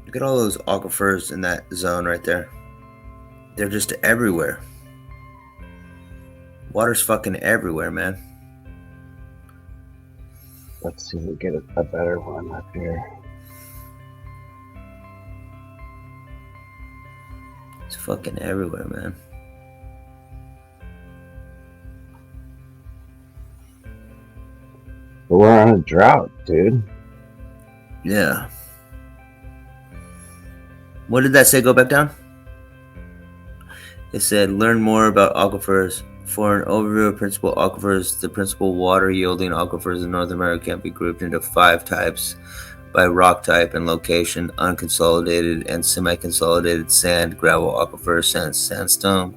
Look at all those aquifers in that zone right there. They're just everywhere. Water's fucking everywhere, man. Let's see if we get a better one up here. It's fucking everywhere, man. But we're on a drought, dude. Yeah. What did that say? Go back down? It said, learn more about aquifers. For an overview of principal aquifers, the principal water-yielding aquifers in North America can be grouped into 5 types by rock type and location: unconsolidated and semi-consolidated sand, gravel aquifers, sandstone.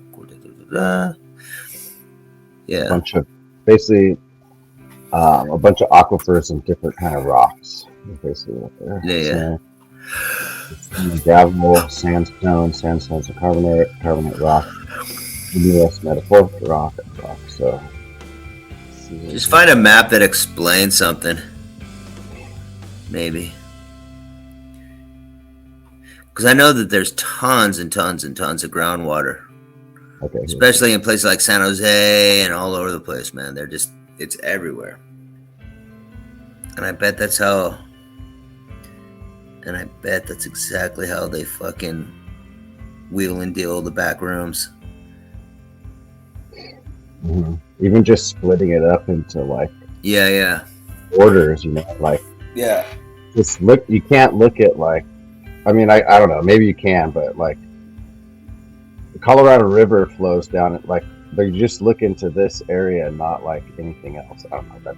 Yeah. Basically, a bunch of aquifers and different kind of rocks. Basically, what they're Yeah. Gravel, sandstone's a carbonate rock. U.S. metamorphic rock. So, just find a map that explains something. Maybe. Because I know that there's tons and tons and tons of groundwater. Okay. Especially in places like San Jose and all over the place, man. They're just, it's everywhere. And I bet that's exactly how they fucking wheel and deal the back rooms. Mm-hmm. Even just splitting it up into like orders, just look. You can't look at like, I mean, I don't know, maybe you can, but like the Colorado River flows down it, like they just look into this area, not like anything else. I don't know.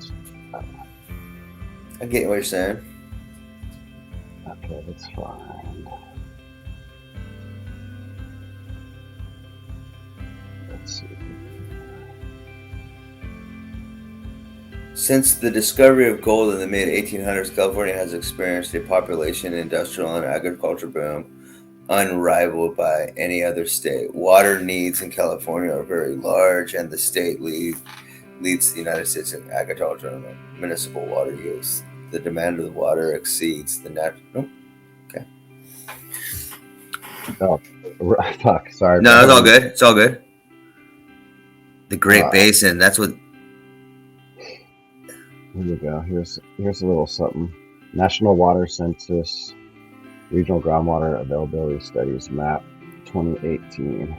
I get what you're saying. Okay, let's find. Let's see. Since the discovery of gold in the mid-1800s, California has experienced a population, industrial, and agriculture boom unrivaled by any other state. Water needs in California are very large, and the state leads the United States in agriculture and municipal water use. The demand of the water exceeds the natural. Okay. Oh, fuck! Sorry. No, it's all good. It's all good. The Great Basin. That's what. Here we go. Here's a little something. National Water Census, Regional Groundwater Availability Studies Map, 2018.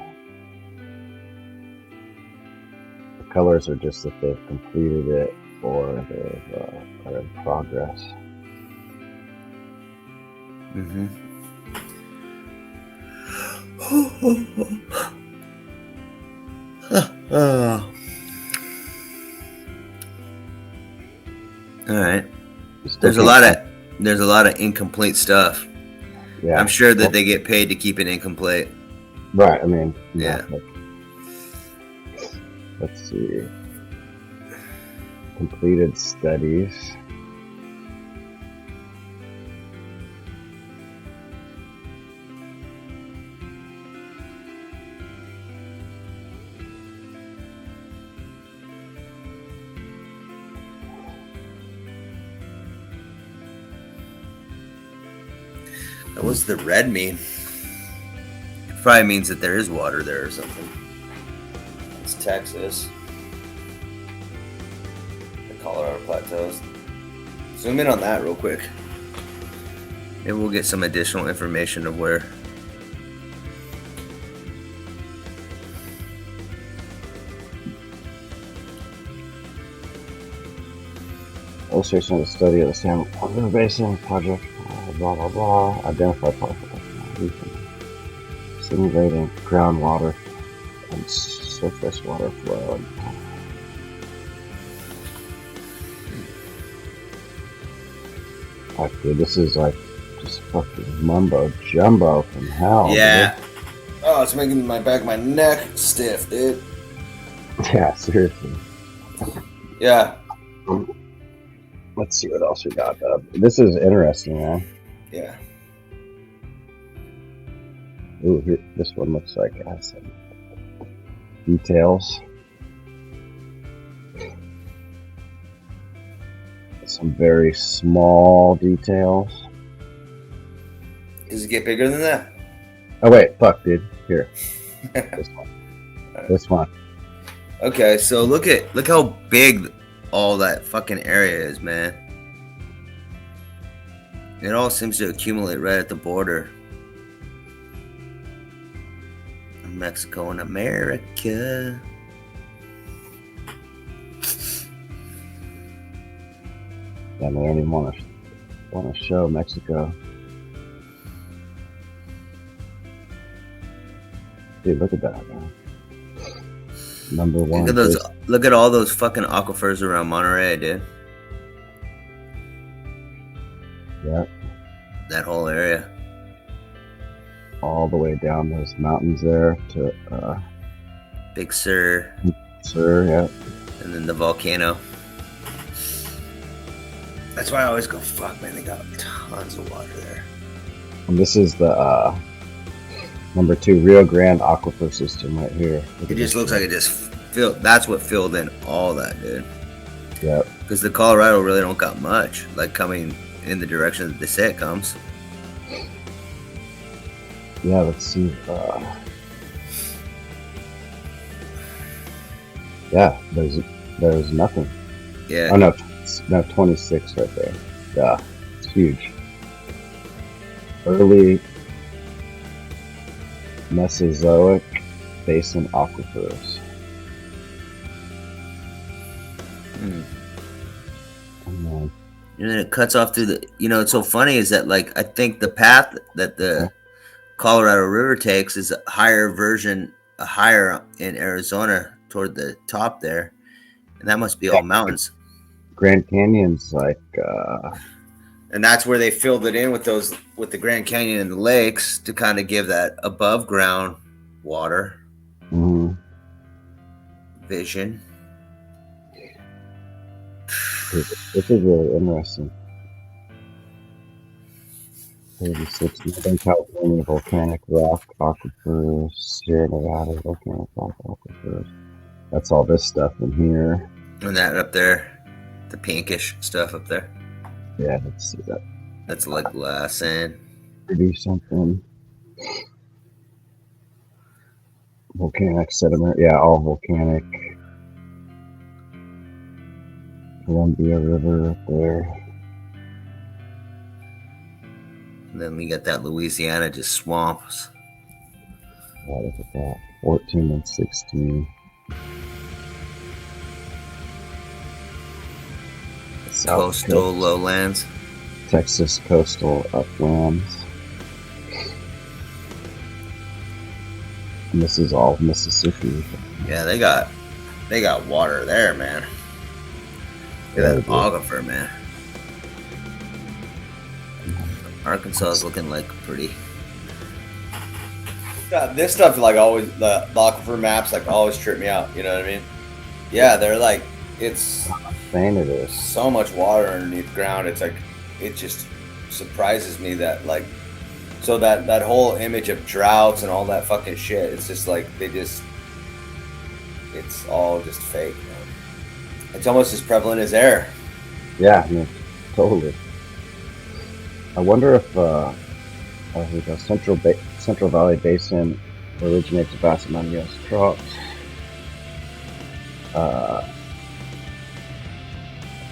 The colors are just that they've completed it or they are in progress. Mm-hmm. All right. There's a lot of incomplete stuff. Yeah. I'm sure that they get paid to keep it incomplete. Right. I mean, yeah. Let's see. Completed studies. What does the red mean? It probably means that there is water there or something. It's Texas. The Colorado Plateaus. Zoom in on that real quick. Maybe we'll get some additional information of where. Illustration of the study of the San River Basin project. Blah blah blah. Identify partial simulating groundwater and surface water flow. Dude, this is like just fucking mumbo jumbo from hell. Yeah. Dude. Oh, it's making my back of my neck stiff, dude. Yeah, seriously. Yeah. Let's see what else we got. This is interesting, man. Yeah. Ooh, here, this one looks like it has some details. Some very small details. Does it get bigger than that? Oh wait, fuck, dude. Here. This one. This one. Okay, so look how big all that fucking area is, man. It all seems to accumulate right at the border. Mexico and America. Yeah, they don't even want to show Mexico. Dude, look at that, man. Number one. Look at all those fucking aquifers around Monterey, dude. Yeah. That whole area. All the way down those mountains there to Big Sur. Yeah. And then the volcano. That's why I always go, fuck, man, they got tons of water there. And this is the number 2 Rio Grande aquifer system right here. It just looks like it just filled. That's what filled in all that, dude. Yeah. Because the Colorado really don't got much, like coming in the direction that they say it comes. Yeah, let's see. Yeah, there's nothing. Yeah. Oh no, 26 right there. Yeah, it's huge. Early Mesozoic basin aquifers. And then it cuts off through the. You know, it's so funny is that, like, I think the path that the Colorado River takes is a higher in Arizona toward the top there, and that must be all mountains. Grand Canyon's like, and that's where they filled it in with the Grand Canyon and the lakes to kind of give that above ground water vision. This is really interesting. 36 Northern California volcanic rock aquifers, Sierra Nevada volcanic rock aquifers. That's all this stuff in here. And that up there, the pinkish stuff up there. Yeah, let's see that. That's like glass sand. Produce something. Volcanic sediment. Yeah, all volcanic. Columbia River up there. And then we got that Louisiana just swamps. Yeah, look at that. 14 and 16. Coastal lowlands. Texas coastal uplands. And this is all Mississippi. Yeah, they got water there, man. Look at that aquifer, man. Arkansas is looking like pretty. This stuff like always the aquifer maps like always trip me out. You know what I mean? Yeah, they're like it's. It is so much water underneath ground. It's like it just surprises me that like so that whole image of droughts and all that fucking shit. It's just like it's all just fake. Man. It's almost as prevalent as air. Yeah, totally. I wonder if the Central Valley Basin originates a vast amount of U.S. droughts.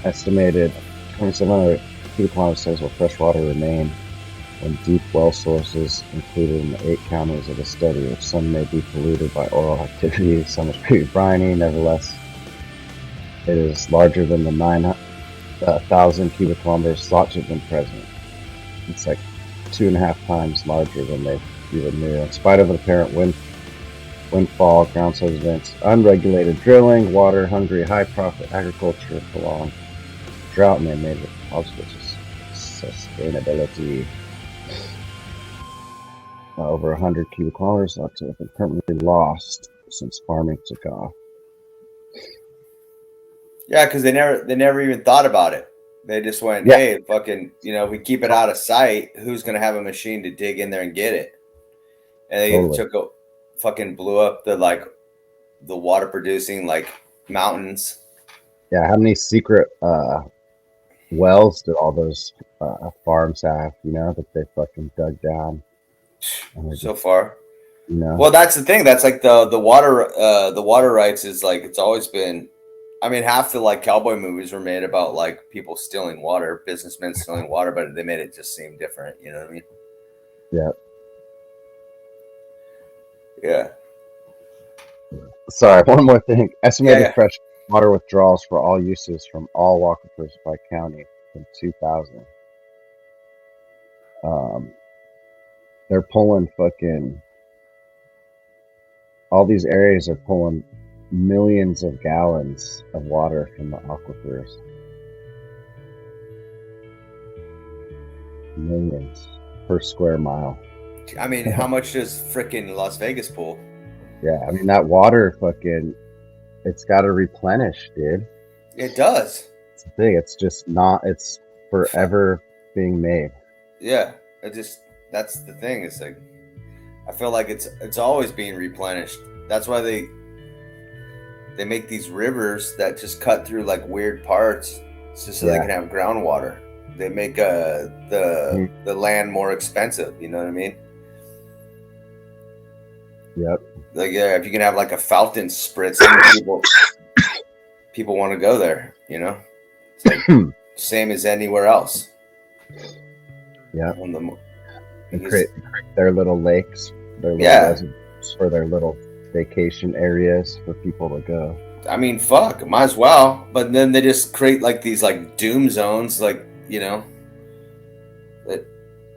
Estimated 2,700 cubic kilometers size of fresh water remain when deep well sources included in the 8 counties of the study, which some may be polluted by oil activity, some is pretty briny. Nevertheless, it is larger than the 9,000 cubic kilometers thought to have been present. It's like 2.5 times larger than they even knew. In spite of the apparent windfall, ground source events, unregulated drilling, water-hungry, high-profit agriculture, prolonged drought, may have made it possible to sustainability. Over 100 cubic kilometers ought to have been permanently lost since farming took off. Yeah, because they never even thought about it. They just went, hey, fucking, if we keep it out of sight, who's gonna have a machine to dig in there and get it? And they fucking blew up the water producing like mountains. Yeah, how many secret wells do all those farms have, you know, that they fucking dug down. So far. You know? Well, that's the thing. That's like the water rights is like, it's always been, I mean, half the like cowboy movies were made about like people stealing water, businessmen stealing water, but they made it just seem different. You know what I mean? Yeah. Yeah. Sorry, one more thing. Estimated fresh water withdrawals for all uses from all aquifers by county in 2000. They're pulling fucking, all these areas are pulling millions of gallons of water from the aquifers. Millions per square mile. I mean, how much does frickin' Las Vegas pull? Yeah, I mean, that water fucking, it's got to replenish, dude. It does. It's the thing. It's just not, it's forever being made. Yeah, that's the thing. It's like, I feel like it's always being replenished. That's why they make these rivers that just cut through like weird parts, just so they can have groundwater. They make the land more expensive. You know what I mean? Yep. Like, yeah, if you can have like a fountain spritz, people want to go there. You know, it's like same as anywhere else. Yeah. And create their little lakes, their little reservoirs for their little vacation areas for people to go. I mean, fuck, might as well. But then they just create like these like doom zones, like, you know,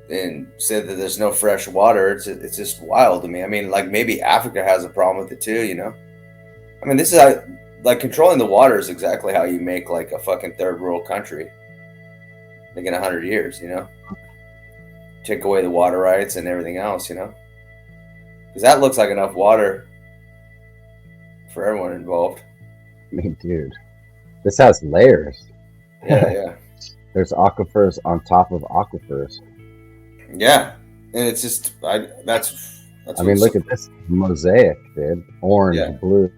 and say that there's no fresh water. It's just wild to me. I mean, like maybe Africa has a problem with it too, you know? I mean, this is like controlling the water is exactly how you make like a fucking third world country. Like in 100 years, you know? Take away the water rights and everything else, you know? Because that looks like enough water for everyone involved. I mean, dude, this has layers. Yeah. There's aquifers on top of aquifers. Yeah, and it's just that's. I mean, look at this mosaic, dude. Orange, blue.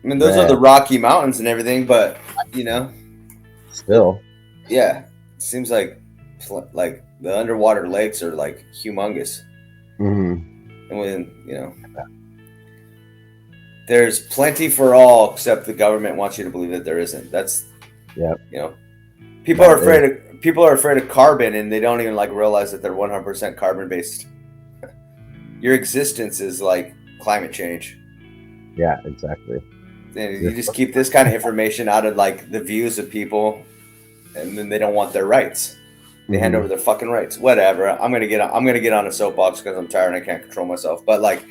I mean, those are the Rocky Mountains and everything, but you know, still. Yeah, it seems like the underwater lakes are like humongous. Mm-hmm. And when you know, there's plenty for all, except the government wants you to believe that there isn't. That's you know, people are afraid of carbon, and they don't even like realize that they're 100% carbon based. Your existence is like climate change. Yeah, exactly. And you just keep this kind of information out of like the views of people, and then they don't want their rights. They hand over their fucking rights. Whatever. I'm gonna get on a soapbox because I'm tired and I can't control myself. But like,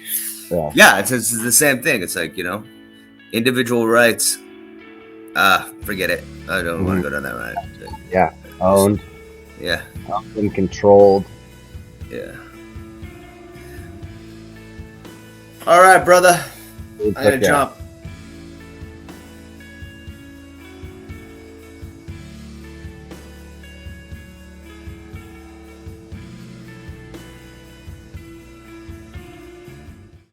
it's the same thing. It's like, you know, individual rights. Forget it. I don't want to go down that road. Yeah, owned. Yeah, owned and controlled. Yeah. All right, brother. I gotta jump.